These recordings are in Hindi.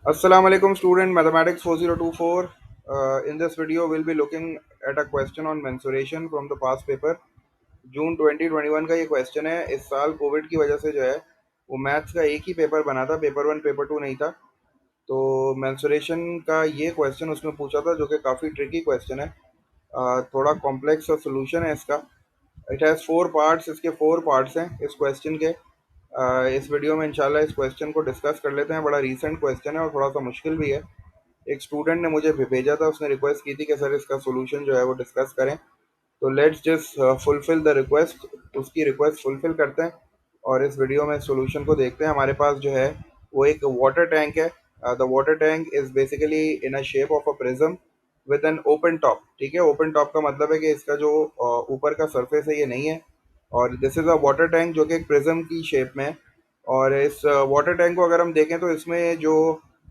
Assalamu alaikum student mathematics 4024. In this video we'll be looking at a question on mensuration from the past paper. जून 2021 का ये क्वेश्चन है। इस साल कोविड की वजह से जो है वो मैथ्स का एक ही पेपर बना था, पेपर वन पेपर टू नहीं था। तो मेंसुरेशन का ये क्वेश्चन उसमें पूछा था जो कि काफ़ी ट्रिकी क्वेश्चन है। थोड़ा कॉम्प्लेक्स और सोल्यूशन है इसका। इट हैज़ फोर पार्ट्स, इसके फोर पार्ट्स हैं इस क्वेश्चन के। इस वीडियो में इंशाल्लाह इस क्वेश्चन को डिस्कस कर लेते हैं। बड़ा रीसेंट क्वेश्चन है और थोड़ा सा मुश्किल भी है। एक स्टूडेंट ने मुझे भेजा था, उसने रिक्वेस्ट की थी कि सर इसका सोल्यूशन जो है वो डिस्कस करें। तो let's just fulfil the request, उसकी रिक्वेस्ट फुलफिल करते हैं और इस वीडियो में सोल्यूशन को देखते हैं। हमारे पास जो है वो एक वाटर टैंक है। The water tank is basically in a shape of a prism with an open top. ठीक है, ओपन टॉप का मतलब है कि इसका जो ऊपर का सरफेस है ये नहीं है। और this is a water tank जो कि एक प्रिज्म की शेप में है। और इस वाटर टैंक को अगर हम देखें तो इसमें जो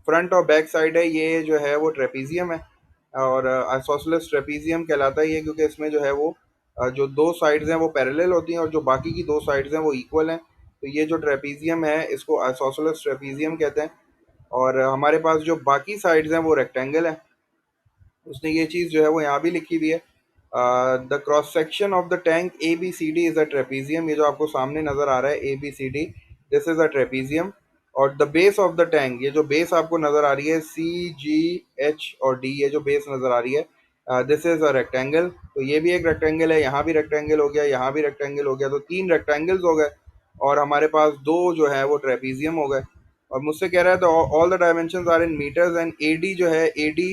फ्रंट और बैक साइड है ये जो है वो ट्रेपीजियम है। और आइसोसेलेस ट्रेपीजियम कहलाता है ये, क्योंकि इसमें जो है वो जो दो साइड्स हैं वो पैरेलल होती हैं और जो बाकी की दो साइड्स हैं वो इक्वल हैं। तो ये जो ट्रेपीजियम है इसको आइसोसेलेस ट्रेपीजियम कहते हैं। और हमारे पास जो बाकी साइड्स हैं वो रेक्टेंगल है। उसने ये चीज़ जो है वो यहाँ भी लिखी हुई है। The cross section of the tank A B C D is a trapezium. ये जो आपको सामने नज़र आ रहा है A B C D, this is a trapezium. और the base of the tank, ये जो बेस आपको नज़र आ रही है सी जी एच और डी, ये जो बेस नज़र आ रही है दिस इज़ अ रेक्टेंगल। तो ये भी एक रेक्टेंगल है, यहाँ भी रेक्टेंगल हो गया, यहाँ भी रेक्टेंगल हो गया, तो तीन रेक्टेंगल्स हो गए। और हमारे पास दो जो है वो ट्रेपीजियम हो गए। और मुझसे कह रहा है तो all the dimensions are in metres and A D जो है ए डी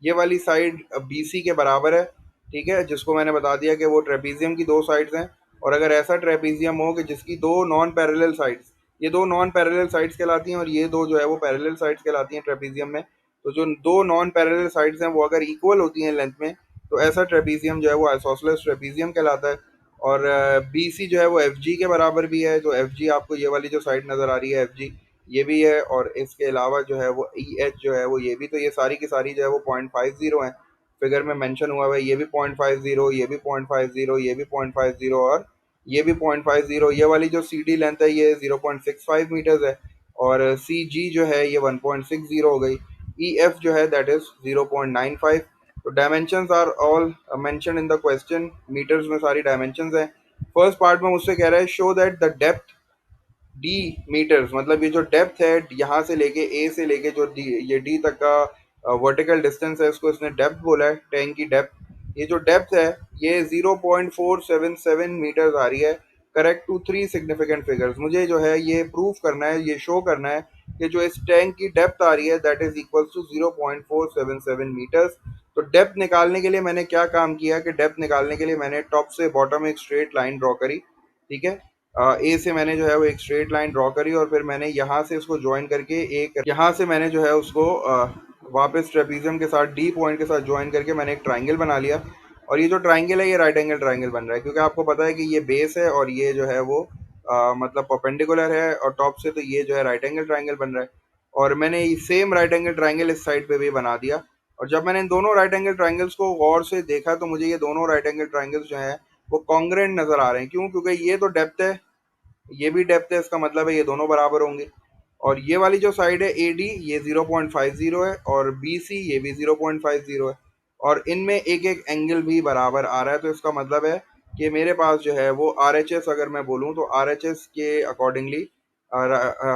ये वाली साइड बी सी के बराबर है। ठीक है, जिसको मैंने बता दिया कि वो ट्रेपीजियम की दो साइड्स हैं। और अगर ऐसा ट्रेपीजियम हो कि जिसकी दो नॉन पैरेलल साइड्स, ये दो नॉन पैरेलल साइड्स कहलाती हैं और ये दो जो है वो पैरेलल साइड्स कहलाती हैं ट्रेपीजियम में। तो जो दो नॉन पैरेलल साइड्स हैं वो अगर इक्वल होती हैं लेंथ में, तो ऐसा ट्रेपीजियम जो है वो आइसोसेलेस ट्रेपीजियम कहलाता है। और बी सी जो है वो एफ जी के बराबर भी है। तो एफ जी आपको ये वाली जो साइड नज़र आ रही है एफ जी, ये भी है। और इसके अलावा जो है वो ई एच जो है वो ये भी। तो ये सारी की सारी जो है वो 0.50 है, फिगर में मेंशन हुआ हुआ है। ये भी 0.50, ये भी 0.50, ये भी 0.50 और ये भी 0.50। ये वाली जो सी डी लेंथ है ये 0.65 मीटर्स है। और सी जी जो है ये 1.60 हो गई। ई एफ जो है दैट इज 0.95। तो dimensions are all mention in the question, metres में सारी डायमेंशंस हैं। फर्स्ट पार्ट में मुझसे कह रहा है show that the depth d meters, मतलब ये जो डेप्थ है यहाँ से लेके ए से लेके जो डी, ये डी तक का वर्टिकल डिस्टेंस है, इसको इसने डेप्थ बोला है, टैंक की डेप्थ। ये जो डेप्थ है ये 0.477 मीटर्स आ रही है। Correct to three significant figures. मुझे जो है ये प्रूफ करना है, ये शो करना है कि जो इस टैंक की डेप्थ आ रही है that is equal to 0.477 meters. तो डेप्थ निकालने के लिए मैंने क्या काम किया कि डेप्थ निकालने के लिए मैंने टॉप से बॉटम एक स्ट्रेट लाइन ड्रॉ करी। ठीक है, ए से मैंने जो है वो एक स्ट्रेट लाइन ड्रॉ करी और फिर मैंने यहाँ से उसको ज्वाइन करके एक यहाँ से मैंने जो है उसको वापस ट्रेपीजियम के साथ डी पॉइंट के साथ ज्वाइन करके मैंने एक ट्राइंगल बना लिया। और ये जो ट्राइंगल है ये राइट एंगल ट्राइंगल बन रहा है, क्योंकि आपको पता है कि ये बेस है और ये जो है वो मतलब परपेंडिकुलर है और टॉप से, तो ये जो है राइट एंगल ट्राइंगल बन रहा है। और मैंने सेम राइट एंगल ट्राइंगल इस साइड पे भी बना दिया। और जब मैंने इन दोनों राइट एंगल ट्राइंगल्स को गौर से देखा तो मुझे ये दोनों राइट एंगल ट्राइंगल्स जो है वो कॉन्ग्रेंट नजर आ रहे हैं। क्यों? क्योंकि ये तो डेप्थ है, ये भी डेप्थ है, इसका मतलब है ये दोनों बराबर होंगे। और ये वाली जो साइड है ए डी ये 0.50 है और बी सी ये भी 0.50 है। और इनमें एक एक एंगल भी बराबर आ रहा है। तो इसका मतलब है कि मेरे पास जो है वो आर एच एस, अगर मैं बोलूँ तो आर एच एस के अकॉर्डिंगली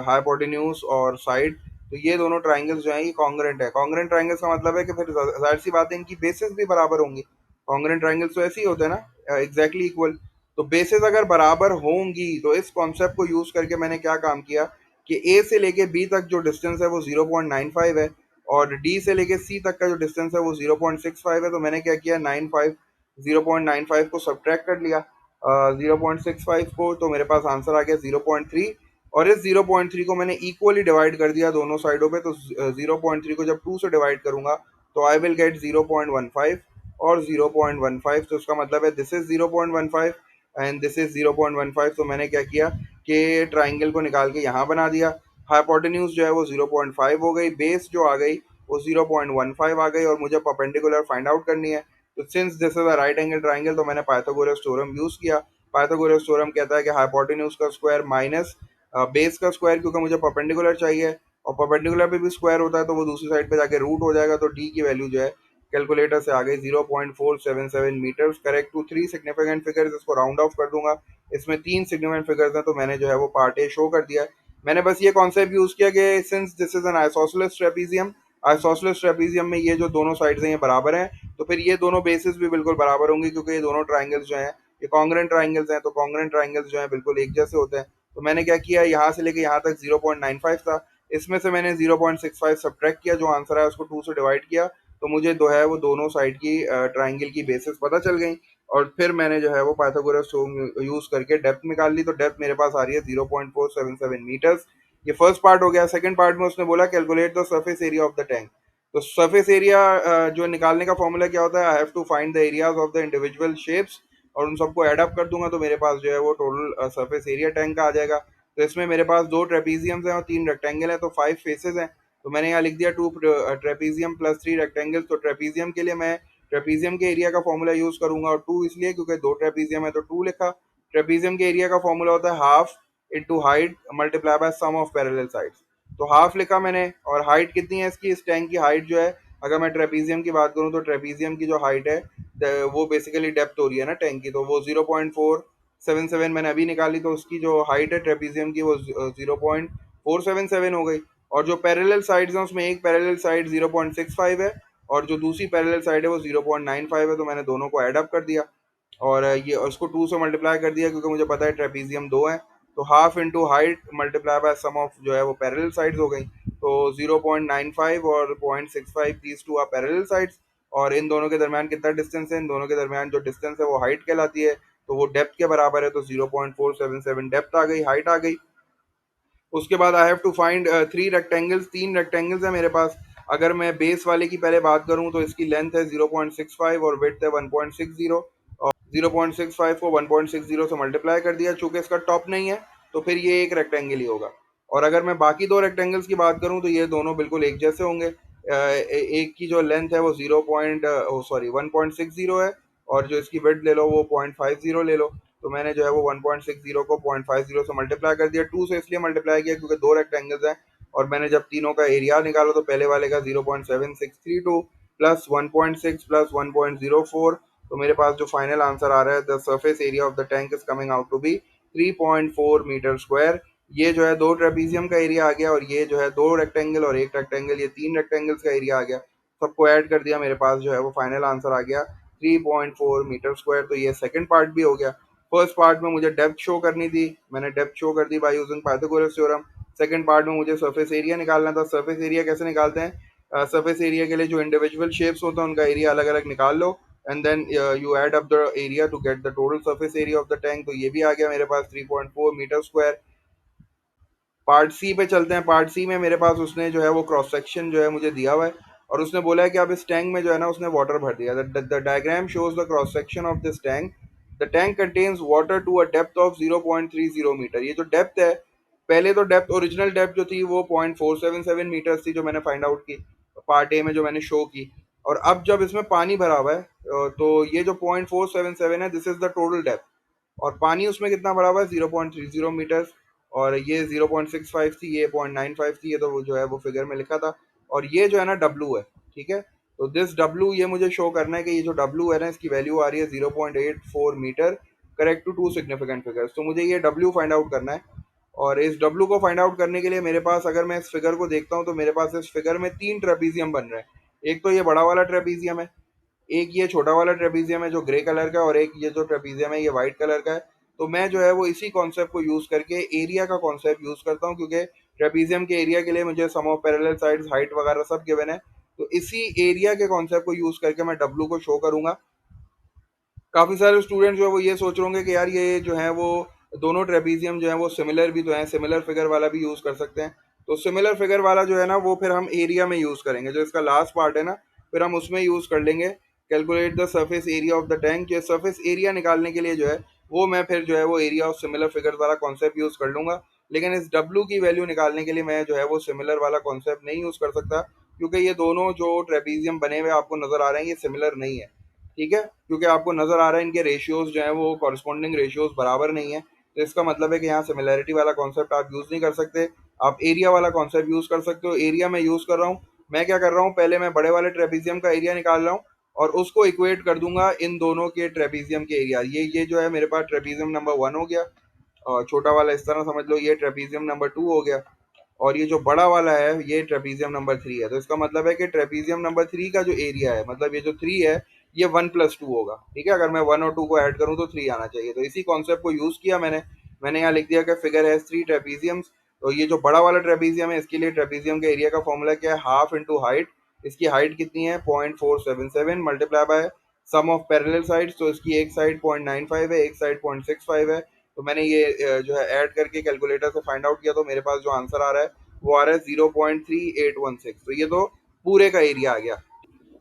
हाइपोटेन्यूज और साइड, तो ये दोनों ट्राइंगल्स जो हैं ये कॉन्ग्रेंट है। कॉन्ग्रेंट ट्राइंगल्स का मतलब है कि फिर जाहिर सी बात है इनकी बेसिस भी बराबर होंगी। कॉन्ग्रेंट ट्राइंगल्स तो ऐसे ही होते हैं ना, एग्जैक्टली इक्वल। तो बेसिस अगर बराबर होंगी तो इस कॉन्सेप्ट को यूज करके मैंने क्या काम किया कि ए से लेके बी तक जो डिस्टेंस है वो 0.95 है और डी से लेके सी तक का जो डिस्टेंस है वो 0.65 है। तो मैंने क्या किया, 95 0.95 को सब्ट्रैक्ट कर लिया 0.65 को, तो मेरे पास आंसर आ गया 0.3। और इस 0.3 को मैंने इक्वली डिवाइड कर दिया दोनों साइडों पे। तो 0.3 को जब 2 से डिवाइड करूंगा तो आई विल गेट 0.15 और 0.15। तो उसका मतलब है this is 0.15 and this is 0.15। तो मैंने क्या किया कि ट्राइंगल को निकाल के यहाँ बना दिया। हाइपोटेन्यूज जो है वो 0.5 हो गई, बेस जो आ गई वो 0.15 आ गई और मुझे परपेंडिकुलर फाइंड आउट करनी है। तो since this is a right angle triangle तो मैंने पाइथागोरस थ्योरम यूज किया। पाइथागोरस थ्योरम कहता है कि हाइपोटेन्यूज का स्क्वायर माइनस बेस का स्क्वायर, क्योंकि मुझे परपेंडिकुलर चाहिए, और परपेंडिकुलर पे भी स्क्वायर होता है तो वो दूसरी साइड पे जाके रूट हो जाएगा। तो डी की वैल्यू जो है कैलकुलेटर से आ गई 0.477 meters. Correct to three significant figures, इसको राउंड ऑफ कर दूंगा। इसमें 3 सिग्निफिकेंट फिगर्स हैं तो मैंने जो है वो पार्ट ए शो कर दिया है। मैंने बस ये कॉन्सेप्ट यूज किया कि since this is an isosceles trapezium, isosceles trapezium में ये जो दोनों साइड्स हैं ये बराबर हैं, तो फिर ये दोनों बेसिस भी बिल्कुल बराबर होंगी क्योंकि ये दोनों ट्राइंगल्स जो हैं ये कॉन्ग्रेंट ट्राइंगल्स हैं। तो कॉन्ग्रेंट ट्राइंगल्स जो हैं बिल्कुल एक जैसे होते हैं। तो मैंने क्या किया, यहाँ से लेके यहाँ तक 0.95 था, इसमें से मैंने 0.65 सब्ट्रैक्ट किया, जो आंसर है उसको 2 से डिवाइड किया, तो मुझे जो है वो दोनों साइड की ट्राइंगल की बेसिस पता चल गई। और फिर मैंने जो है वो पाइथागोरस थ्योरम यूज करके डेप्थ निकाल ली। तो डेप्थ मेरे पास आ रही है 0.477 मीटर्स। ये फर्स्ट पार्ट हो गया। सेकंड पार्ट में उसने बोला calculate the surface area of the tank. तो सरफेस एरिया जो निकालने का फॉर्मूला क्या होता है, I have to find the areas of the individual shapes और उन सबको ऐड अप कर दूंगा तो मेरे पास जो है वो टोटल सरफेस एरिया टैंक का आ जाएगा। तो इसमें मेरे पास 2 ट्रेपीजियम्स हैं और 3 रेक्टेंगल है, तो 5 फेसेस हैं। तो मैंने यहाँ लिख दिया 2 ट्रेपीजियम प्लस 3 रेक्टेंगल्स। तो ट्रेपीजियम के लिए मैं ट्रेपीजियम के एरिया का फॉर्मूला यूज करूंगा, और 2 इसलिए क्योंकि 2 ट्रेपीजियम है तो 2 लिखा। ट्रेपीजियम के एरिया का फॉर्मूला होता है half into height multiply by sum of parallel sides. तो हाफ लिखा मैंने। और हाइट कितनी है इसकी, इस टैंक की हाइट जो है, अगर मैं ट्रेपीजियम की बात करूं तो ट्रेपीजियम की जो हाइट है वो बेसिकली डेप्थ हो रही है ना टैंक की, तो वो 0.477 मैंने अभी निकाली। तो उसकी जो हाइट है ट्रेपीजियम की वो 0.477 हो गई। और जो पैरेलल साइड्स हैं उसमें एक पैरेलल साइड 0.65 है और जो दूसरी पैरेलल साइड है वो 0.95 है। तो मैंने दोनों को ऐड अप कर दिया और ये उसको 2 से मल्टीप्लाई कर दिया क्योंकि मुझे पता है ट्रेपीजियम 2 है। तो half into height multiply by sum of जो है वो पैरेलल साइड्स हो गई। तो 0.95 और 0.65 these two are parallel sides. और इन दोनों के दरमियान कितना डिस्टेंस है, इन दोनों के दरमियान जो डिस्टेंस है वो हाइट कहलाती है, तो वो डेप्थ के बराबर है। तो 0.477 डेप्थ आ गई, हाइट आ गई। उसके बाद I have to find 3 rectangles, 3 rectangles है मेरे पास। अगर मैं बेस वाले की पहले बात करूं तो इसकी लेंथ है 0.65 और विड्थ है 1.60। 0.65 को 1.60 से मल्टीप्लाई कर दिया, चूंकि इसका टॉप नहीं है तो फिर ये एक रेक्टेंगल ही होगा। और अगर मैं बाकी 2 रेक्टेंगल्स की बात करूं तो ये दोनों बिल्कुल एक जैसे होंगे। एक की जो लेंथ है वो 1.60 है और जो इसकी विड्थ ले लो वो 0.50 ले लो। तो मैंने जो है वो 1.60 को 0.50 से मल्टीप्लाई कर दिया। 2 से इसलिए मल्टीप्लाई किया क्योंकि 2 रेक्टेंगल्स हैं और मैंने जब तीनों का एरिया निकाला तो पहले वाले का 0.7632 प्लस 1.6 प्लस 1.04, तो मेरे पास जो फाइनल आंसर आ रहा है the surface area of the tank is coming out to be 3.4 meter square. ये जो है 2 ट्रेपीजियम का एरिया आ गया और ये जो है 2 रेक्टेंगल और 1 रेक्टेंगल, ये 3 रेक्टेंगल्स का एरिया आ गया। सबको ऐड कर दिया, मेरे पास जो है वो फाइनल आंसर आ गया 3.4 मीटर स्क्वायर। तो ये सेकंड पार्ट भी हो गया। फर्स्ट पार्ट में मुझे डेप्थ शो करनी थी, मैंने डेप्थ शो कर दी by using Pythagoras theorem. Second part में मुझे सरफेस एरिया निकालना था। सरफेस एरिया कैसे निकालते हैं, सरफेस एरिया के लिए जो इंडिविजुअल शेप्स होते हैं उनका एरिया अलग अलग निकाल लो and then you add up the area to get the total surface area of the tank. तो ये भी आ गया मेरे पास 3.4 मीटर स्क्वायर। पार्ट सी पे चलते हैं। पार्ट सी में मेरे पास उसने जो है वो क्रॉस सेक्शन जो है मुझे दिया हुआ है और उसने बोला है कि अब इस टैंक में जो है ना उसने वाटर भर दिया। The diagram shows the cross section of this tank. The tank contains water to a depth of 0.30 meter. ये जो डेप्थ है, पहले तो डेप्थ ओरिजिनल डेप्थ जो थी वो 0.477 मीटर्स थी जो मैंने फाइंड आउट की पार्ट ए में जो मैंने शो की। और अब जब इसमें पानी भरा हुआ है तो ये जो 0.477 है this is the total depth. और पानी उसमें कितना भरा हुआ है, 0.30 मीटर्स। और ये 0.65 थी, ये 0.95 थी, ये तो वो जो है वो फिगर में लिखा था। और ये जो है ना डब्लू है, ठीक है। तो दिस डब्लू ये मुझे शो करना है कि ये जो डब्लू है ना इसकी वैल्यू आ रही है 0.84 meter. Correct to 2 significant figures. तो मुझे ये डब्लू फाइंड आउट करना है। और इस डब्लू को फाइंड आउट करने के लिए मेरे पास, अगर मैं इस फिगर को देखता हूँ तो मेरे पास इस फिगर में 3 ट्रेपीजियम बन रहे हैं। एक तो ये बड़ा वाला ट्रेपीजियम है, एक ये छोटा वाला ट्रेपीजियम है जो ग्रे कलर का है, और एक ये जो ट्रेपीजियम है ये व्हाइट कलर का है। तो मैं जो है वो इसी कॉन्सेप्ट को यूज करके एरिया का कॉन्सेप्ट यूज करता हूँ, क्योंकि ट्रेपीजियम के एरिया के लिए मुझे सम ऑफ पैरेलल साइड्स, हाइट वगैरह सब गिवन है। तो इसी एरिया के कॉन्सेप्ट को यूज करके मैं डब्लू को शो करूंगा। काफी सारे स्टूडेंट जो है वो ये सोच रहे होंगे कि यार ये जो है वो दोनों ट्रेपीजियम जो है वो सिमिलर भी तो हैं, सिमिलर फिगर वाला भी यूज कर सकते हैं। तो सिमिलर फिगर वाला जो है ना वो फिर हम एरिया में यूज करेंगे, जो इसका लास्ट पार्ट है ना फिर हम उसमें यूज कर लेंगे। Calculate the surface area of the tank. ये सरफेस एरिया निकालने के लिए जो है वो मैं फिर जो है वो एरिया ऑफ सिमिलर फिगर वाला कॉन्सेप्ट यूज कर लूंगा। लेकिन इस डब्लू की वैल्यू निकालने के लिए मैं जो है वो सिमिलर वाला कॉन्सेप्ट नहीं यूज कर सकता, क्योंकि ये दोनों जो ट्रेपीजियम बने हुए आपको नजर आ रहे हैं ये सिमिलर नहीं है, ठीक है। क्योंकि आपको नजर आ रहा है इनके रेशियोज जो है वो कॉरस्पॉन्डिंग रेशियोज बराबर नहीं है। तो इसका मतलब है कि यहाँ सिमिलैरिटी वाला कॉन्सेप्ट आप यूज नहीं कर सकते। आप एरिया वाला कॉन्सेप्ट यूज कर सकते हो। एरिया में यूज कर रहा हूँ, मैं क्या कर रहा हूँ, पहले मैं बड़े वाले ट्रेपीजियम का एरिया निकाल रहा हूँ और उसको इक्वेट कर दूंगा इन दोनों के ट्रेपीजियम के एरिया। ये जो है मेरे पास ट्रेपीजियम नंबर 1 हो गया, और छोटा वाला इस तरह समझ लो ये ट्रेपीजियम नंबर 2 हो गया, और ये जो बड़ा वाला है ये ट्रेपीजियम नंबर 3 है। तो इसका मतलब है कि ट्रेपीजियम नंबर 3 का जो एरिया है, मतलब ये जो 3 है ये 1+2 होगा, ठीक है। अगर मैं 1 और 2 को ऐड करूं तो 3 आना चाहिए। तो इसी कॉन्सेप्ट को यूज किया मैंने यहाँ लिख दिया कि फिगर है 3 ट्रेपीजियम्स। तो ये जो बड़ा वाला ट्रेपीजियम है इसके लिए ट्रेपीजियम के एरिया का फॉर्मूला क्या है, हाफ इंटू हाइट। इसकी हाइट कितनी है 0.477 multiply by sum of parallel sides. तो इसकी एक साइड 0.95 है, एक साइड 0.65 है। तो मैंने ये जो है ऐड करके कैलकुलेटर से फाइंड आउट किया, तो मेरे पास जो आंसर आ रहा है वो आ रहा है 0.3816। तो ये तो पूरे का एरिया आ गया।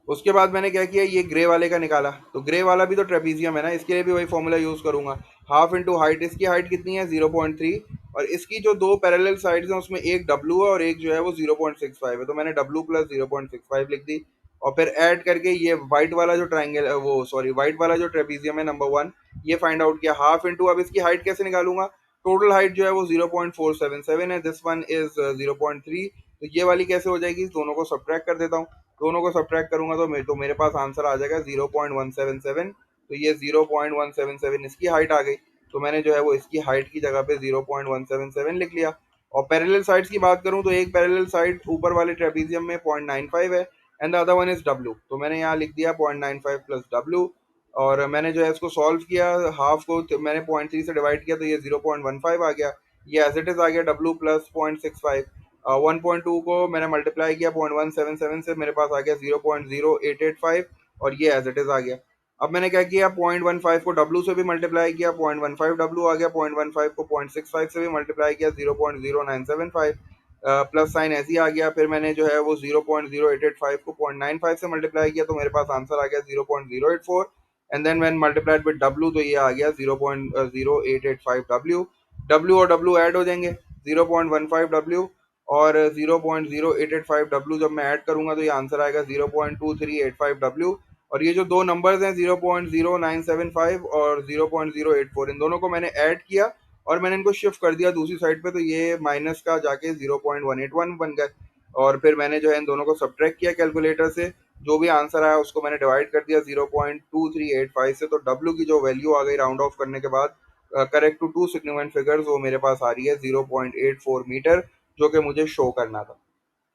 उसके बाद मैंने क्या किया, ये ग्रे वाले का निकाला। तो ग्रे वाला भी तो ट्रेपीजियम है ना, इसके लिए भी वही फॉर्मूला यूज करूंगा, हाफ इंटू हाइट। इसकी हाइट कितनी है 0.3, और इसकी जो दो पैरेलल साइड्स हैं उसमें एक डब्लू है और एक जो है वो 0.65 है। तो मैंने डब्लू प्लस 0.65 लिख दी, और फिर ऐड करके ये व्हाइट वाला जो ट्राइंगल वो सॉरी व्हाइट वाला जो ट्रेपीजियम है नंबर 1, ये फाइंड आउट किया, हाफ इंटू। अब इसकी हाइट कैसे निकालूंगा, टोटल हाइट जो है वो 0.477 है, दिस वन इज 0.3। तो ये वाली कैसे हो जाएगी, दोनों को सब्ट्रैक्ट कर देता हूँ। दोनों को सब्ट्रैक्ट करूंगा तो मेरे पास आंसर आ जाएगा 0.177। तो ये 0.177 इसकी हाइट आ गई। तो मैंने जो है वो इसकी हाइट की जगह पे 0.177 लिख लिया। और पैरेलल साइड्स की बात करूं तो एक पैरेलल साइड ऊपर वाले ट्रेपीजियम में 0.95 है, and the other one is W. तो मैंने यहाँ लिख दिया 0.95 प्लस डब्ल्यू। और मैंने जो है इसको सॉल्व किया, हाफ को मैंने 0.3 से डिवाइड किया तो ये 0.15 आ गया। ये एज इट इज आ गया डब्ल्यू प्लस 0.65। 1.2 को मैंने मल्टीप्लाई किया 0.177 से, मेरे पास आ गया 0.0885, और ये एज इट इज आ गया। अब मैंने क्या किया, 0.15 को डब्लू से भी मल्टीप्लाई किया, 0.15 डब्लू आ गया, 0.15 को 0.65 से भी मल्टीप्लाई किया, 0.0975 प्लस साइन ऐसे ही आ गया। फिर मैंने जो है वो 0.0885 को 0.95 से मल्टीप्लाई किया, तो मेरे पास आंसर आ गया 0.084, and then when multiplied with W तो ये आ गया 0.0885 डब्ल्यू। डब्ल्यू और डब्ल्यू ऐड हो जाएंगे, 0.15 डब्ल्यू और 0.0885 डब्ल्यू जब मैं ऐड करूंगा तो ये आंसर आएगा 0.2385 डब्ल्यू। और ये जो दो नंबर्स हैं 0.0975 और 0.084, इन दोनों को मैंने ऐड किया और मैंने इनको शिफ्ट कर दिया दूसरी साइड पे, तो ये माइनस का जाके 0.181 बन गए। और फिर मैंने जो है इन दोनों को सब्ट्रैक्ट किया कैलकुलेटर से, जो भी आंसर आया उसको मैंने डिवाइड कर दिया 0.2385 से। तो डब्ल्यू की जो वैल्यू आ गई राउंड ऑफ करने के बाद correct to two significant figures, वो मेरे पास आ रही है 0.84 मीटर, जो कि मुझे शो करना था।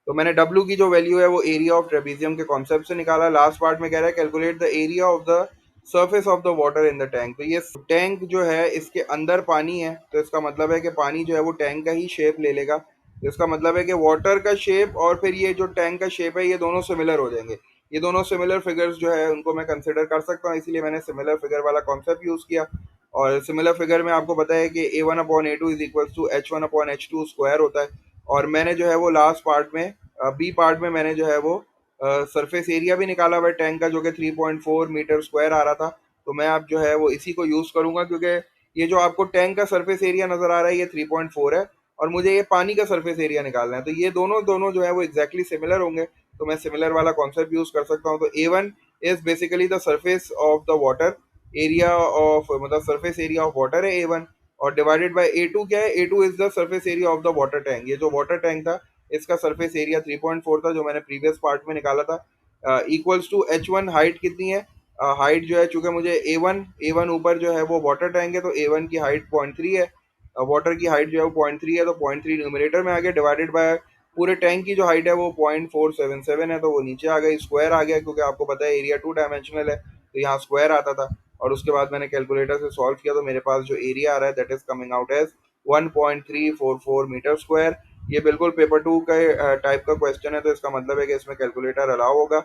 तो मैंने डब्ल्यू की जो वैल्यू है वो एरिया ऑफ ट्रेपीजियम के कॉन्सेप्ट से निकाला। लास्ट पार्ट में कह रहा है calculate the area of the surface of the water in the tank. तो ये टैंक जो है इसके अंदर पानी है, तो इसका मतलब है कि पानी जो है वो टैंक का ही शेप ले लेगा। तो इसका मतलब है कि वाटर का शेप और फिर ये जो टैंक का शेप है ये दोनों सिमिलर हो जाएंगे। ये दोनों सिमिलर फिगर्स जो है उनको मैं कंसिडर कर सकता हूँ, इसीलिए मैंने सिमिलर फिगर वाला कॉन्सेप्ट यूज किया। और सिमिलर फिगर में आपको पता है कि A1/A2 is equal to H1/H2 square होता है। और मैंने जो है वो लास्ट पार्ट में बी पार्ट में मैंने जो है वो सरफेस एरिया भी निकाला हुआ है टैंक का, जो कि 3.4 मीटर स्क्वायर आ रहा था। तो मैं अब जो है वो इसी को यूज करूंगा, क्योंकि ये जो आपको टैंक का सरफेस एरिया नजर आ रहा है ये 3.4 है, और मुझे ये पानी का सरफेस एरिया निकालना है। तो ये दोनों दोनों जो है वो एग्जैक्टली सिमिलर होंगे, तो मैं सिमिलर वाला कॉन्सेप्ट यूज कर सकता हूँ। तो A1 is basically the surface of the water area of, मतलब सरफेस एरिया ऑफ वाटर है A1, और डिवाइडेड बाय A2 क्या है, A2 is the surface area of the water tank. ये जो वाटर टैंक था इसका सरफेस एरिया 3.4 था, जो मैंने प्रीवियस पार्ट में निकाला था। इक्वल्स टू H1, हाइट कितनी है, हाइट जो है चूंकि मुझे A1 ऊपर जो है वो वाटर टैंक है, तो A1 की हाइट 0.3 है, वाटर की हाइट जो है वो 0.3 है, तो 0.3 न्यूमरेटर में आ गया, डिवाइडेड बाय पूरे टैंक की जो हाइट है वो 0.477 है, तो वो नीचे आ गई, स्क्वायर आ गया, क्योंकि आपको पता है एरिया 2 डायमेंशनल है तो यहाँ स्क्वायर आता था। और उसके बाद मैंने कैलकुलेटर से सॉल्व किया, तो मेरे पास जो एरिया आ रहा है that is coming out as 1.344 meter square. ये बिल्कुल पेपर 2 का टाइप का क्वेश्चन है, तो इसका मतलब है कि इसमें कैलकुलेटर अलाउ होगा।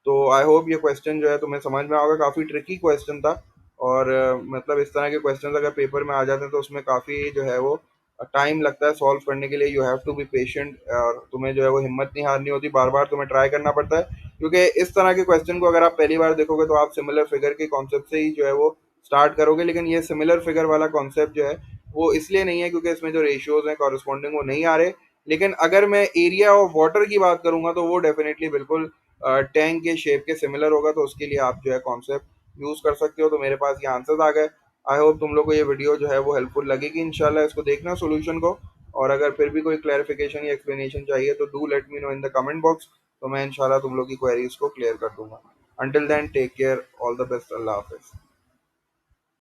तो आई होप ये क्वेश्चन जो है तुम्हें समझ में आएगा, काफ़ी ट्रिकी क्वेश्चन था। और मतलब इस तरह के क्वेश्चन अगर पेपर में आ जाते हैं तो उसमें काफ़ी जो है वो टाइम लगता है सॉल्व करने के लिए। You have to be patient, और तुम्हें जो है वो हिम्मत नहीं हारनी होती, बार बार तुम्हें ट्राई करना पड़ता है। क्योंकि इस तरह के क्वेश्चन को अगर आप पहली बार देखोगे तो आप सिमिलर फिगर के कॉन्सेप्ट से ही जो है वो स्टार्ट करोगे, लेकिन ये सिमिलर फिगर वाला कॉन्सेप्ट जो है वो इसलिए नहीं है क्योंकि इसमें जो रेशियोज हैं कॉरस्पॉन्डिंग वो नहीं आ रहे। लेकिन अगर मैं एरिया ऑफ वाटर की बात करूंगा तो वो डेफिनेटली बिल्कुल टैंक के शेप के सिमिलर होगा, तो उसके लिए आप जो है कॉन्सेप्ट यूज कर सकते हो। तो मेरे पास ये आंसर्स आ गए। आई होप तुम लोग को ये वीडियो जो है वो हेल्पफुल लगेगी। इंशाल्लाह इसको देखना सोल्यूशन को, और अगर फिर भी कोई क्लैरिफिकेशन या एक्सप्लेनेशन चाहिए तो do let me know in the comment box, तो मैं इंशाल्लाह तुम लोग की क्वेरीज को क्लियर कर दूंगा। Until then take care, all the best, अल्लाह हाफिज।